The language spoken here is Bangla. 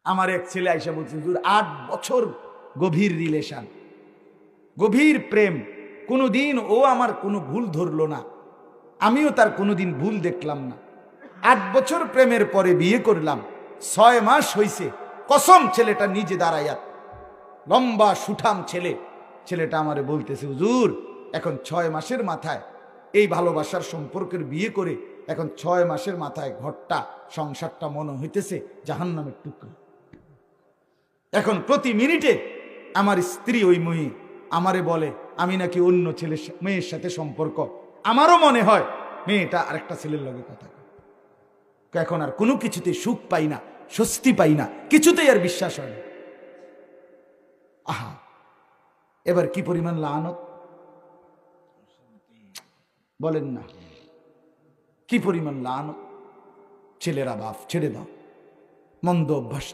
আমার এক ছেলে আইসা বলছে, হুজুর 8 বছর গভীর রিলেশন, গভীর প্রেম, কোনোদিন ও আমার কোনো ভুল ধরলো না, আমিও তার কোনোদিন ভুল দেখলাম না। 8 বছর প্রেমের পরে বিয়ে করলাম, 6 মাস হইছে, কসম ছেলেটা নিজে দাঁড়াইয়া, লম্বা সুঠাম ছেলে, ছেলেটা আমারে বলতেছে, হুজুর এখন 6 মাসের মাথায় এই ভালোবাসার সম্পর্কের বিয়ে করে এখন 6 মাসের মাথায় ঘরটা সংসারটা মনে হইতেছে জাহান্নামের টুকরো। এখন প্রতি মিনিটে আমার স্ত্রী ওই মেয়ে আমারে বলে আমি নাকি অন্য ছেলের মেয়ের সাথে সম্পর্ক, আমারও মনে হয় মেয়েটা আরেকটা ছেলের লগে কথা কয়। এখন আর কোনো কিছুতে সুখ পাই না, স্বস্তি পাই না, কিছুতেই আর বিশ্বাস হয় না। আহা, এবার কি পরিমাণ লানত বলেন না, কি পরিমাণ লানত। ছেলেরা বাপ ছেড়ে দাও, মন্দ অভ্যাস